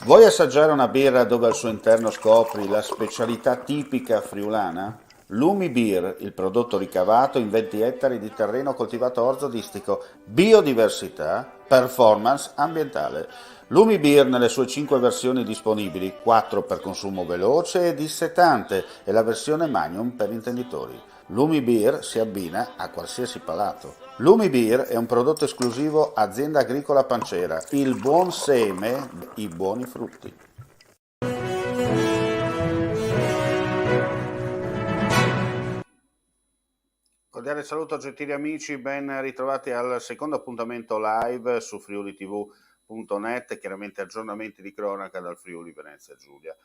Vuoi assaggiare una birra dove al suo interno scopri la specialità tipica friulana? Lumi Beer, il prodotto ricavato in 20 ettari di terreno coltivato orzodistico, biodiversità, performance ambientale. Lumi Beer nelle sue 5 versioni disponibili, 4 per consumo veloce e dissetante e la versione Magnum per intenditori. Lumi Beer si abbina a qualsiasi palato. Lumi Beer è un prodotto esclusivo Azienda Agricola Pancera, il buon seme, i buoni frutti. Cordiale saluto gentili amici, ben ritrovati al secondo appuntamento live su friulitv.net, chiaramente aggiornamenti di cronaca dal Friuli Venezia Giulia.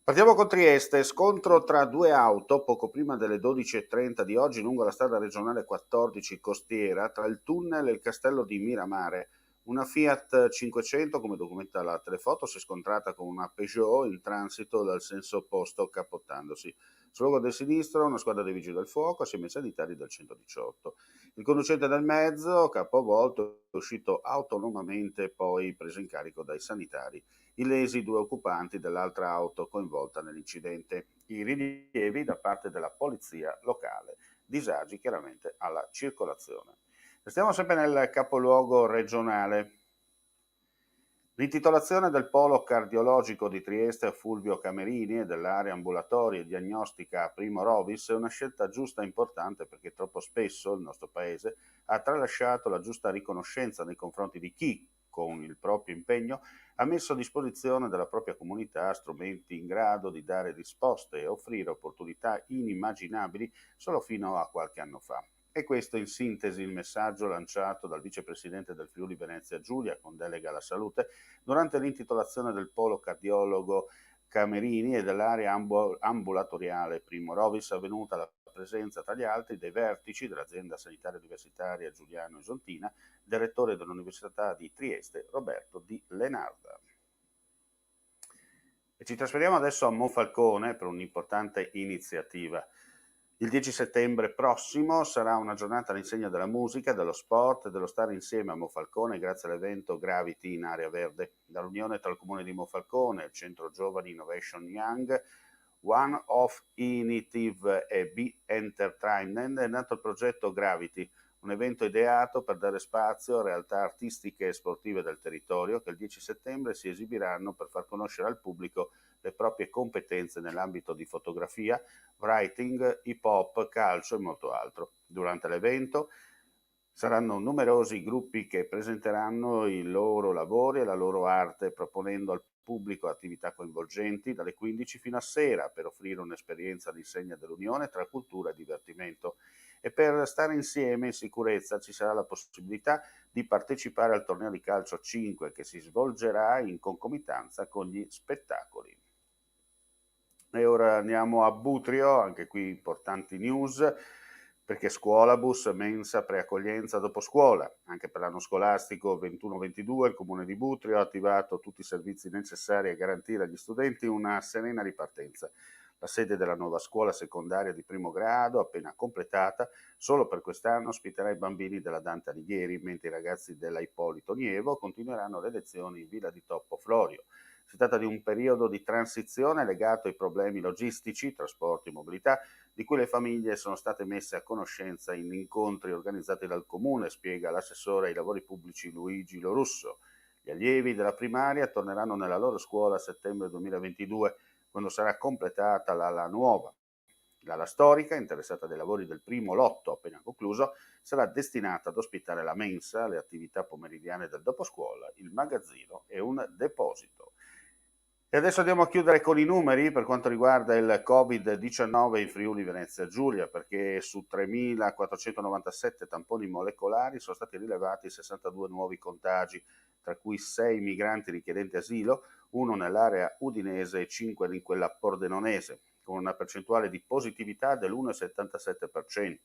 Partiamo con Trieste, scontro tra due auto poco prima delle 12:30 di oggi lungo la strada regionale 14 costiera tra il tunnel e il castello di Miramare. Una Fiat 500, come documenta la telefoto, si è scontrata con una Peugeot in transito dal senso opposto capottandosi. Sul luogo del sinistro una squadra dei vigili del fuoco assieme ai sanitari del 118. Il conducente del mezzo, capovolto, è uscito autonomamente poi preso in carico dai sanitari. Illesi due occupanti dell'altra auto coinvolta nell'incidente. I rilievi da parte della polizia locale. Disagi chiaramente alla circolazione. Restiamo sempre nel capoluogo regionale. L'intitolazione del polo cardiologico di Trieste a Fulvio Camerini e dell'area ambulatoria e diagnostica a Primo Rovis è una scelta giusta e importante perché troppo spesso il nostro paese ha tralasciato la giusta riconoscenza nei confronti di chi, con il proprio impegno, ha messo a disposizione della propria comunità strumenti in grado di dare risposte e offrire opportunità inimmaginabili solo fino a qualche anno fa. E questo in sintesi il messaggio lanciato dal vicepresidente del Friuli Venezia Giulia con delega alla salute durante l'intitolazione del polo cardiologo Camerini e dell'area ambulatoriale Primo Rovis avvenuta la presenza tra gli altri dei vertici dell'azienda sanitaria universitaria Giuliano Isontina, del rettore dell'Università di Trieste Roberto Di Lenarda. E ci trasferiamo adesso a Monfalcone per un'importante iniziativa. Il 10 settembre prossimo sarà una giornata all'insegna della musica, dello sport e dello stare insieme a Monfalcone grazie all'evento Gravity in Area Verde. Dall'unione tra il Comune di Monfalcone, il Centro Giovani Innovation Young, One of Initiative e B-Entertainment è nato il progetto Gravity, un evento ideato per dare spazio a realtà artistiche e sportive del territorio che il 10 settembre si esibiranno per far conoscere al pubblico le proprie competenze nell'ambito di fotografia, writing, hip hop, calcio e molto altro. Durante l'evento saranno numerosi i gruppi che presenteranno i loro lavori e la loro arte, proponendo al pubblico attività coinvolgenti dalle 15 fino a sera per offrire un'esperienza all'insegna dell'unione tra cultura e divertimento. E per stare insieme in sicurezza ci sarà la possibilità di partecipare al torneo di calcio 5 che si svolgerà in concomitanza con gli spettacoli. E ora andiamo a Butrio, anche qui importanti news, perché scuolabus, mensa, preaccoglienza dopo scuola. Anche per l'anno scolastico 21-22 il Comune di Butrio ha attivato tutti i servizi necessari a garantire agli studenti una serena ripartenza. La sede della nuova scuola secondaria di primo grado, appena completata, solo per quest'anno ospiterà i bambini della Dante Alighieri, mentre i ragazzi della Ippolito Nievo continueranno le lezioni in Villa di Toppo Florio. Si tratta di un periodo di transizione legato ai problemi logistici, trasporti e mobilità, di cui le famiglie sono state messe a conoscenza in incontri organizzati dal Comune, spiega l'assessore ai lavori pubblici Luigi Lorusso. Gli allievi della primaria torneranno nella loro scuola a settembre 2022, quando sarà completata l'ala nuova. L'ala storica, interessata dai lavori del primo lotto appena concluso, sarà destinata ad ospitare la mensa, le attività pomeridiane del doposcuola, il magazzino e un deposito. E adesso andiamo a chiudere con i numeri per quanto riguarda il Covid-19 in Friuli Venezia Giulia, perché su 3.497 tamponi molecolari sono stati rilevati 62 nuovi contagi, tra cui 6 migranti richiedenti asilo, uno nell'area udinese e 5 in quella pordenonese, con una percentuale di positività dell'1,77%.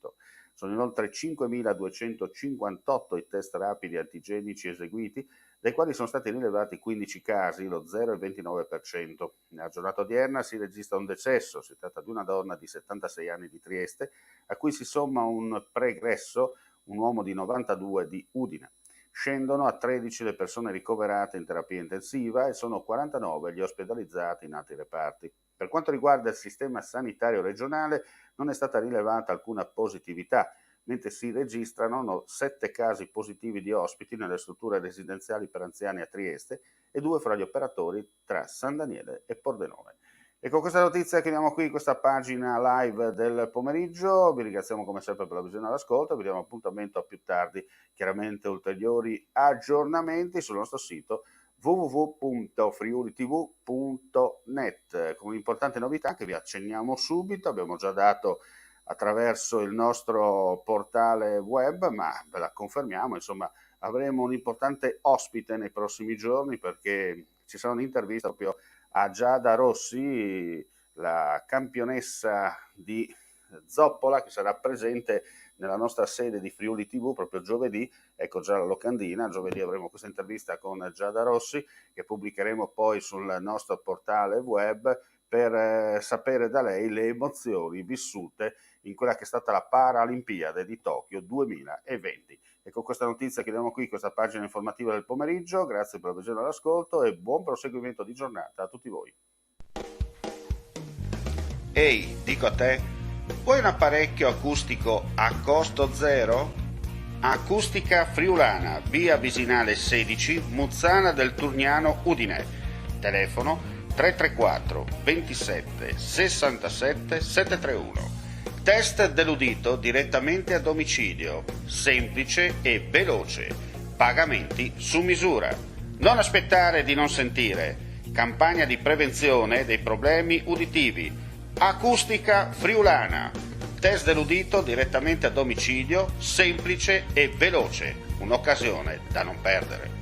Sono inoltre 5.258 i test rapidi antigenici eseguiti, dai quali sono stati rilevati 15 casi, lo 0,29%. Nella giornata odierna si registra un decesso, si tratta di una donna di 76 anni di Trieste, a cui si somma un pregresso, un uomo di 92 di Udine. scendono a 13 le persone ricoverate in terapia intensiva e sono 49 gli ospedalizzati in altri reparti. Per quanto riguarda il sistema sanitario regionale, non è stata rilevata alcuna positività, mentre si registrano 7 casi positivi di ospiti nelle strutture residenziali per anziani a Trieste e 2 fra gli operatori tra San Daniele e Pordenone. E con questa notizia chiudiamo qui questa pagina live del pomeriggio. Vi ringraziamo come sempre per la visione e l'ascolto. Vi diamo appuntamento a più tardi, chiaramente ulteriori aggiornamenti sul nostro sito www.friulitv.net con un'importante novità che vi accenniamo subito. Abbiamo già dato attraverso il nostro portale web, ma ve la confermiamo, insomma, avremo un importante ospite nei prossimi giorni perché ci sarà un'intervista proprio a Giada Rossi, la campionessa di zoppola, che sarà presente nella nostra sede di Friuli TV proprio giovedì. Ecco già la locandina, giovedì avremo questa intervista con Giada Rossi che pubblicheremo poi sul nostro portale web per sapere da lei le emozioni vissute in quella che è stata la Paralimpiade di Tokyo 2020. E con questa notizia chiudiamo qui questa pagina informativa del pomeriggio. Grazie per la visione e l'ascolto e buon proseguimento di giornata a tutti voi. Ehi, dico a te, vuoi un apparecchio acustico a costo zero? Acustica Friulana, via Visinale 16, Muzzana del Turniano, Udine. Telefono 334 27 67 731. Test dell'udito direttamente a domicilio, semplice e veloce. Pagamenti su misura. Non aspettare di non sentire. Campagna di prevenzione dei problemi uditivi. Acustica Friulana. Test dell'udito direttamente a domicilio, semplice e veloce. Un'occasione da non perdere.